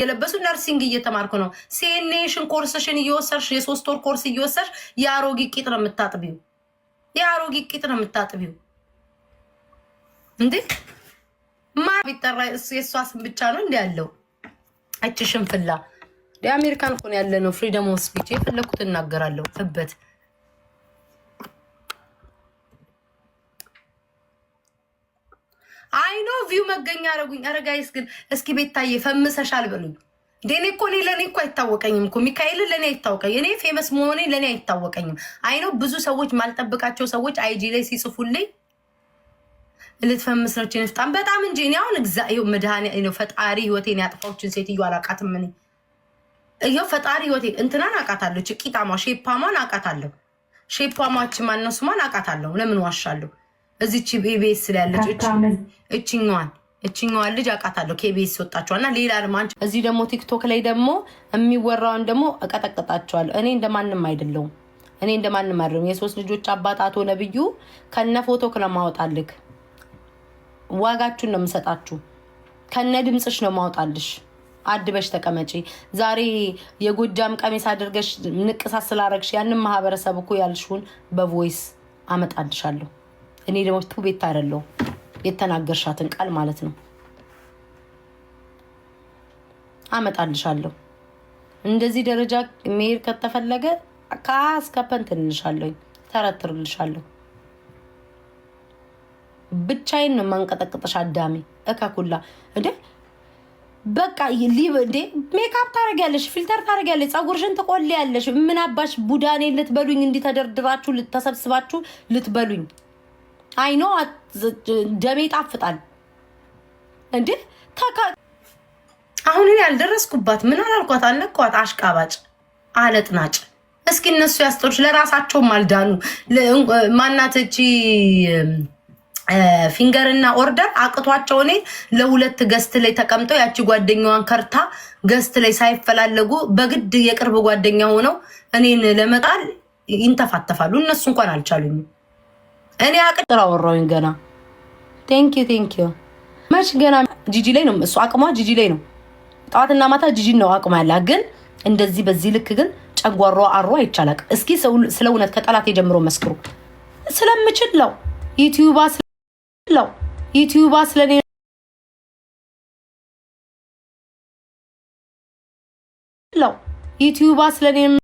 የለበሱ ነርሲንግ እየተማርኩ ነው ሲኤንኤሽን ኮርስሽን እየወሰርሽ የ3 ወር ኮርስ እየወሰርሽ ያሮጊ ቂጥ ነው የምታጥቢው ያሮጊ ቂጥ ነው የምታጥቢው እንዴ ማን ቢጠራ የሷስ ብቻ ነው እንዴ ያለው አጭሽን ፍላ የአሜሪካን ኮን ያለ ነው ፍሪደም ኦፍ ስፒች የፈለኩት እናገራለሁ ፍበት አይ ኖ ቪው መገኛ አረጉኝ አረጋይስ ግን እስኪ ቤታዬ ፈምሰሻል በሉኝ ደኔ እኮ ለኔ እኮ አይታወቀኝም እኮ ሚካኤል ለኔ አይታወቀኝ እኔ ፌመስ መሆኔ ለኔ አይታወቀኝም አይ ኖ ብዙ ሰዎች ማልጠብቃቸው ሰዎች አይጂ ላይ ሲጽፉልኝ ልትፈምስነች ነፍጣም በጣም እንጂ እኔ አሁን እግዚአብሔር መድሃኒ ነው ፈጣሪ ህይወቴን ያጥፋዎችን ሴትዮ አላቃትም እኔ እየው ፈጣሪ ህይወቴ እንትናን አቃታለሁ ቂጣማ ሼፓማን አቃታለሁ ሼፓማች ማነው ስማን አቃታለሁ ለምን ዋሻለሁ እዚች ቤቤስ ስለያለች እቺኛዋን ልጅ አቃታለሁ ከቤስ ወጣቸዋልና ሌላ ማንች እዚህ ደግሞ ቲክቶክ ላይ ደግሞ የሚወራውን ደግሞ እቀጠቅጣቸዋለሁ እኔ እንደማንም አይደለሁም እኔ እንደማንም አይደለም የሶስት ልጆች አባት አቶ ነብዩ ከነ ፎቶ ከለማውጣልክ ዋጋችሁን ነው የምሰጣችሁ ከነ ድምጽሽ ነው ማውጣልሽ አድበሽ ተቀመጪ ዛሬ የጎጃም ቀሚስ አድርገሽ ንቅሳት ስላረግሽ ያንን ማህበረሰብ እኮ ያልሽውን በቮይስ አመጣልሻለሁ እኔ ደግሞ ቤት አይደለም የተናገርሻትን ቃል ማለት ነው አመጣልሻለሁ እንደዚህ ደረጃ ሜር ከተፈለገ ካስከፈንትልሻለሁ ተረትርልሻለሁ ብቻዬን ነው ማንቀጠቅጥሽ አዳሚ እካኩላ እንዴ በቃ ሊብ እንዴ ሜካፕ ታረጋለሽ ፊልተር ታረጋለሽ ጻጉርሽን ተቆልያለሽ ምን አባሽ ቡዳኔ ልትበሉኝ እንዲ ተደርድራችሁ ልተሰብስባችሁ ልትበሉኝ አይ ኖ ደሜ ጣፍጣል እንዴ አሁን እኔ ያልደረስኩባት ምን አላልኳት አልነኳት አሽቃባጭ አለጥናጭ እስኪ እነሱ ያስጠሩሽ ለራሳቸው ማልዳኑ ማናተቺ ፊንገርና ኦርደር አቅቷቸው እኔ ለሁለት ገስት ላይ ተቀምጠው ያቺ ጓደኛዋን ከርታ ገስት ላይ ሳይፈላለጉ በግድ የቅርብ ጓደኛ ሆነው እኔን ለመጣል ይንተፋተፋሉ እነሱ እንኳን አልቻሉኝ እኔ አቅጥራ ወራውኝ ገና ቴንክ ዩ ማች ገና ጂጂ ላይ ነው እሱ አቅሟ ጂጂ ላይ ነው ጣዋትና ማታ ጂጂ ነው አቅሟ ያላ ግን እንደዚህ በዚህ ልክ ግን ጨጓሯ አሯ አይቻላቅ እስኪ ስለ እውነት ከጠላት የጀምሮ መስክሩ ስለምችል ነው ዩቲዩባ ስለኔ ዩቲዩባ ስለኔ